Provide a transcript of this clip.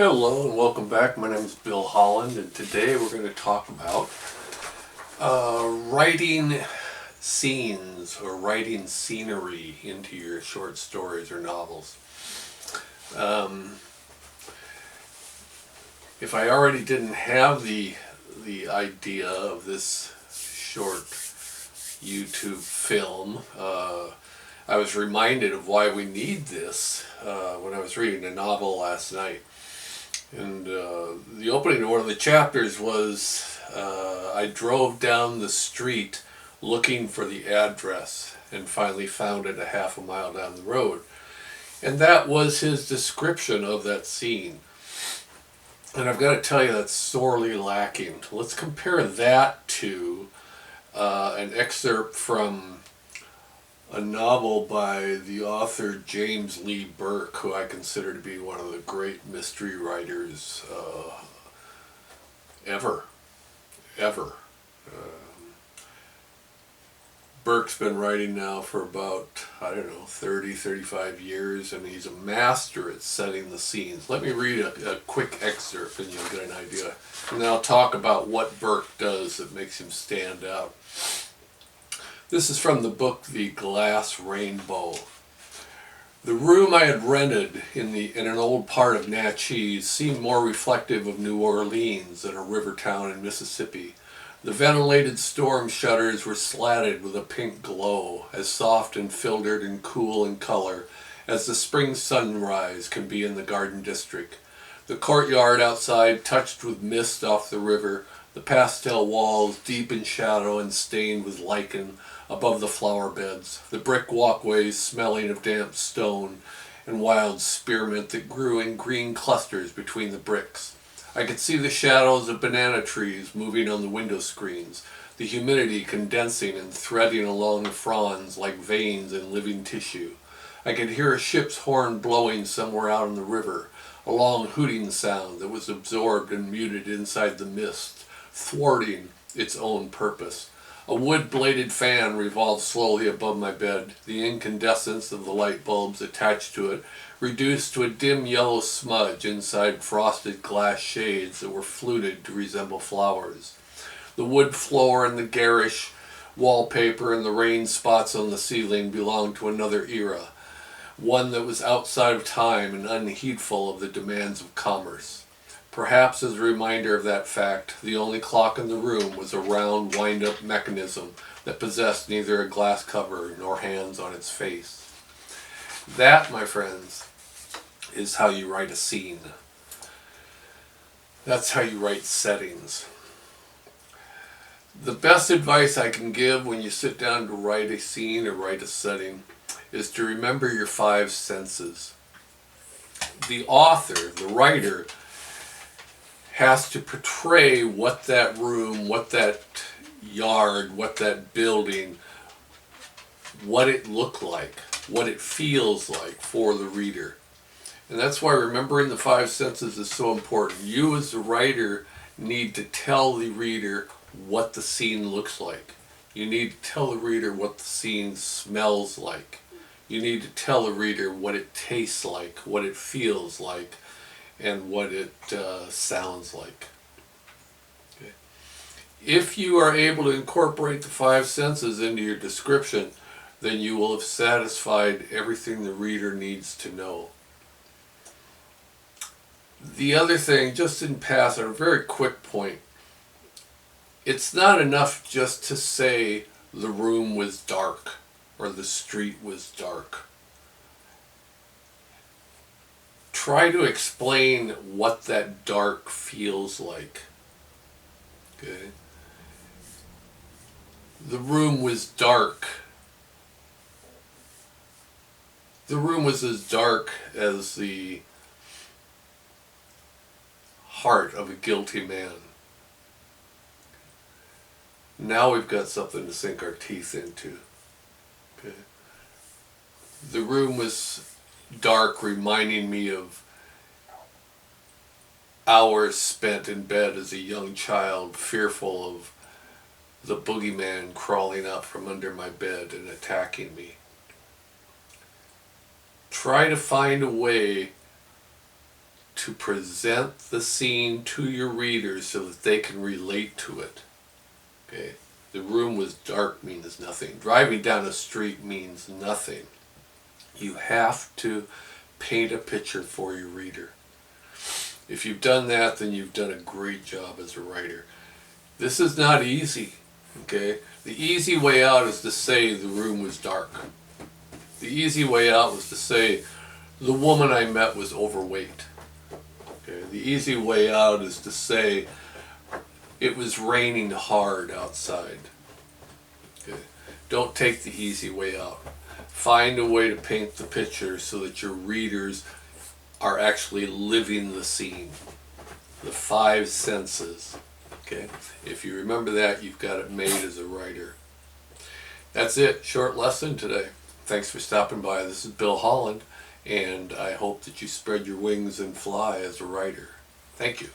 Hello and welcome back. My name is Bill Holland, and today we're going to talk about writing scenes or writing scenery into your short stories or novels. If I already didn't have the idea of this short YouTube film, I was reminded of why we need this when I was reading a novel last night. And the opening to one of the chapters was I drove down the street looking for the address and finally found it a half a mile down the road. And that was his description of that scene. And I've got to tell you, that's sorely lacking. Let's compare that to an excerpt from a novel by the author James Lee Burke, who I consider to be one of the great mystery writers ever. Burke's been writing now for about, 30, 35 years, and he's a master at setting the scenes. Let me read a quick excerpt and you'll get an idea. And then I'll talk about what Burke does that makes him stand out. This is from the book The Glass Rainbow. The room I had rented in an old part of Natchez seemed more reflective of New Orleans than a river town in Mississippi. The ventilated storm shutters were slatted with a pink glow, as soft and filtered and cool in color as the spring sunrise can be in the Garden District. The courtyard outside touched with mist off the river, the pastel walls deep in shadow and stained with lichen above the flower beds, the brick walkways smelling of damp stone and wild spearmint that grew in green clusters between the bricks. I could see the shadows of banana trees moving on the window screens, the humidity condensing and threading along the fronds like veins in living tissue. I could hear a ship's horn blowing somewhere out on the river, a long hooting sound that was absorbed and muted inside the mist, thwarting its own purpose. A wood-bladed fan revolved slowly above my bed, the incandescence of the light bulbs attached to it reduced to a dim yellow smudge inside frosted glass shades that were fluted to resemble flowers. The wood floor and the garish wallpaper and the rain spots on the ceiling belonged to another era, one that was outside of time and unheedful of the demands of commerce. Perhaps as a reminder of that fact, the only clock in the room was a round wind-up mechanism that possessed neither a glass cover nor hands on its face. That, my friends, is how you write a scene. That's how you write settings. The best advice I can give when you sit down to write a scene or write a setting is to remember your five senses. The author, the writer, has to portray what that room, what that yard, what that building, what it looked like, what it feels like for the reader. And that's why remembering the five senses is so important. You as the writer need to tell the reader what the scene looks like. You need to tell the reader what the scene smells like. You need to tell the reader what it tastes like, what it feels like, and what it sounds like. Okay. If you are able to incorporate the five senses into your description, then you will have satisfied everything the reader needs to know. The other thing, just in passing, a very quick point, it's not enough just to say the room was dark or the street was dark. Try to explain what that dark feels like. Okay? The room was dark. The room was as dark as the heart of a guilty man. Now we've got something to sink our teeth into. Okay? The room was dark, reminding me of hours spent in bed as a young child, fearful of the boogeyman crawling up from under my bed and attacking me. Try to find a way to present the scene to your readers so that they can relate to it. Okay? The room was dark means nothing. Driving down a street means nothing. You have to paint a picture for your reader. If you've done that, then you've done a great job as a writer. This is not easy. Okay? The easy way out is to say the room was dark. The easy way out was to say the woman I met was overweight. Okay? The easy way out is to say it was raining hard outside. Okay? Don't take the easy way out. Find a way to paint the picture so that your readers are actually living the scene. The 5 senses. Okay? If you remember that, you've got it made as a writer. That's it. Short lesson today. Thanks for stopping by. This is Bill Holland, and I hope that you spread your wings and fly as a writer. Thank you.